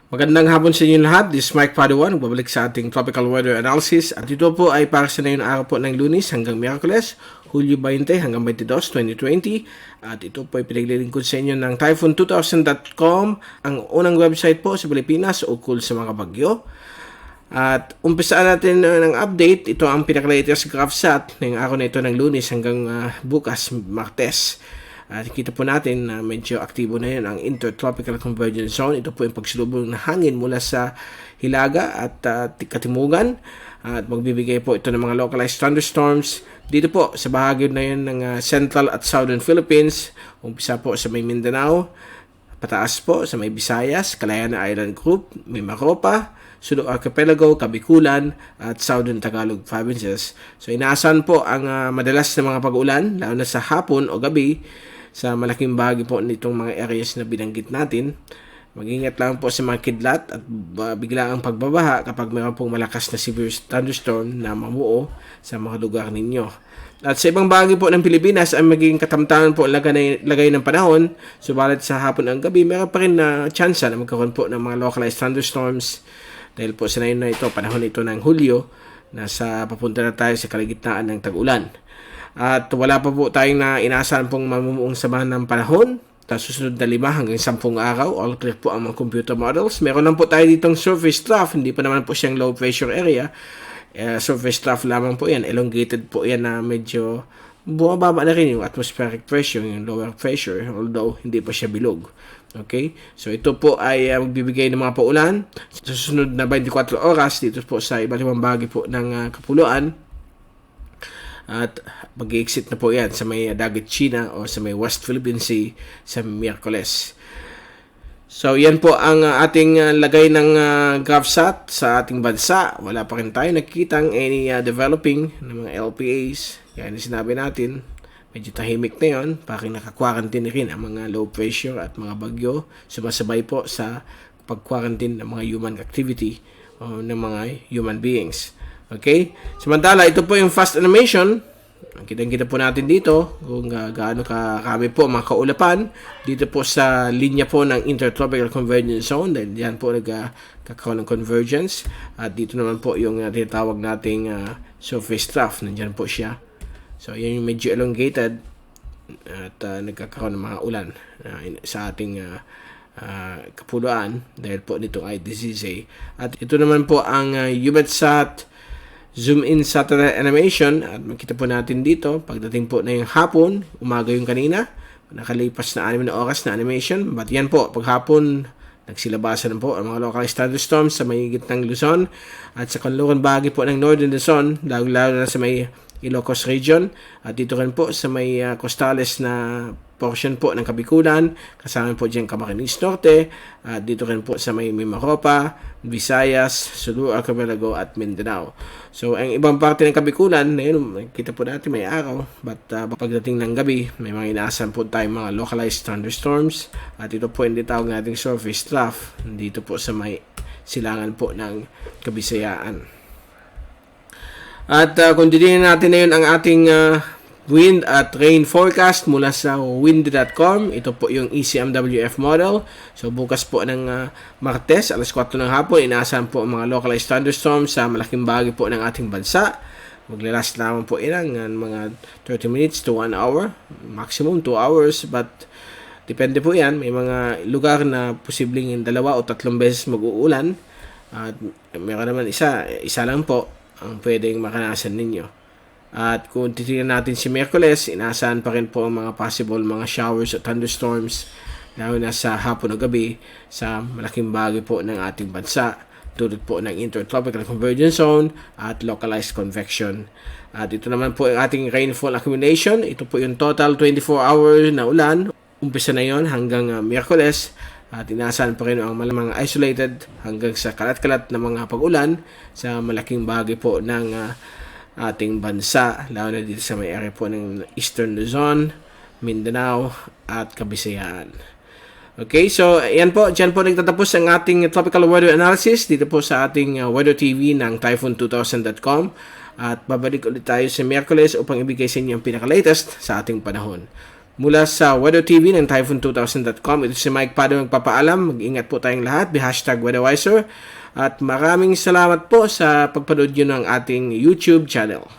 Magandang hapon sa inyo lahat. This is Mike Padawan, babalik sa ating tropical weather analysis. At ito po ay para sa ngayon araw po ng Lunes hanggang Miyerkules, Hulyo 20 hanggang 22, 2020. At ito po ay pinaglilingkod sa inyo ng typhoon2000.com, ang unang website po sa Pilipinas ukol sa mga bagyo. At umpisaan natin ng update. Ito ang pinaka-latest GraphSat ng araw na ito ng Lunes hanggang bukas, Martes. At kita po natin na medyo aktibo na yun ang Intertropical Convergence Zone. Ito po yung pagsulubong ng hangin mula sa Hilaga at Katimugan. At magbibigay po ito ng mga localized thunderstorms dito po sa bahagi na yun ng Central at Southern Philippines. Umpisa po sa may Mindanao, pataas po sa may Visayas, Kalayaan Island Group, may Maropa, Sulu Archipelago, Kabikulan at Southern Tagalog Provinces. So inaasahan po ang madalas na mga pag-ulan lalo na sa hapon o gabi sa malaking bahagi po nitong mga areas na binanggit natin. Mag-ingat lang po sa mga kidlat at bigla ang pagbabaha kapag mayroon pong malakas na severe thunderstorm na mamuo sa mga lugar ninyo. At sa ibang bahagi po ng Pilipinas ay magiging katamtaman po lagay ng panahon. Subalit sa hapon ang gabi, mayroon pa rin na chance na magkaroon po ng mga localized thunderstorms. Dahil po sa ngayon na ito, panahon ito ng Hulyo, nasa papunta na tayo sa kalagitnaan ng tag-ulan. At wala pa po tayong na inaasahan pong mamumuong samahan ng panahon. Susunod na 5 hanggang 10 araw. All clear po ang mga computer models. Meron lang po tayo ditong surface trough. Hindi pa naman po siyang low pressure area. Surface trough lamang po yan. Elongated po yan na medyo bumababa na rin yung atmospheric pressure, yung lower pressure. Although hindi pa siya bilog. Okay? So ito po ay magbibigay ng mga paulan. Sa susunod na 24 oras dito po sa iba't ibang bahagi po ng Kapuluan. At mag-exit na po yan sa may Dagat China o sa may West Philippine Sea sa Miyerkules. So yan po ang ating lagay ng GraphSat sa ating bansa. Wala pa rin tayo nakikitang any developing ng mga LPAs. Kaya sinabi natin, medyo tahimik na yun. Parang naka-quarantine rin ang mga low pressure at mga bagyo. Sumasabay po sa pag-quarantine ng mga human activity o ng mga human beings. Okay? Samantala, ito po yung fast animation. Kitang-kita po natin dito kung gaano karami po mga kaulapan dito po sa linya po ng Intertropical Convergence Zone. Dahil yan po nagkakaroon ng convergence. At dito naman po yung tinatawag nating surface trough. Nandyan po siya. So, yan yung medyo elongated at nagkakaroon ng mga ulan sa ating kapuluan dahil po nito ay disease. At ito naman po ang EUMETSAT zoom in satellite animation at makita po natin dito pagdating po na yung hapon, umaga yung kanina, nakalipas na 6 na oras na animation. But yan po, paghapon nagsilabasan po ang mga localized thunderstorms sa may gitnang Luzon at sa kanluran bahagi po ng Northern Luzon, lalo na sa may Ilocos region at dito rin po sa may costales na portion po ng Kabikulan, kasama po dyan Camarines Norte, at dito rin po sa may Mimaropa, Visayas, Sulu Archipelago at Mindanao. So, ang ibang parte ng Kabikulan, ngayon, kita po natin may araw, but pagdating ng gabi, may mga inaasahan po tayong mga localized thunderstorms, at ito po hindi tawag nating surface trough, dito po sa may silangan po ng Kabisayaan. At kung didiin natin na yun ang ating wind at rain forecast mula sa windy.com. Ito po yung ECMWF model. So bukas po ng Martes, alas 4 ng hapon, inaasahan po ang mga localized thunderstorms sa malaking bahagi po ng ating bansa. Maglalast lamang po ilang mga 30 minutes to 1 hour. Maximum 2 hours. But depende po yan. May mga lugar na posibleng 2 o 3 beses mag-uulan. At meron naman isa lang po ang pwedeng makanasan ninyo. At kung titignan natin si Miyerkules, inaasahan pa rin po ang mga possible mga showers at thunderstorms lalo na sa hapon o gabi sa malaking bahagi po ng ating bansa tulad po ng Intertropical Convergence Zone at localized convection. At ito naman po ang ating rainfall accumulation. Ito po yung total 24 hours na ulan. Umpisa na yon hanggang Miyerkules. At inaasahan pa rin ang mga isolated hanggang sa kalat-kalat na mga pag-ulan sa malaking bahagi po ng ating bansa, lalo na dito sa may area po ng Eastern Luzon, Mindanao at Kabisayaan. Okay, so yan po, dyan po nagtatapos ang ating tropical weather analysis dito po sa ating weather TV ng typhoon2000.com at babalik ulit tayo sa Miyerkules upang ibigay sa inyo ang pinaka-latest sa ating panahon. Mula sa Weather TV ng Typhoon2000.com, ito si Mike Pado magpapaalam. Mag-ingat po tayong lahat. #WeatherWiser. At maraming salamat po sa pagpanood nyo ng ating YouTube channel.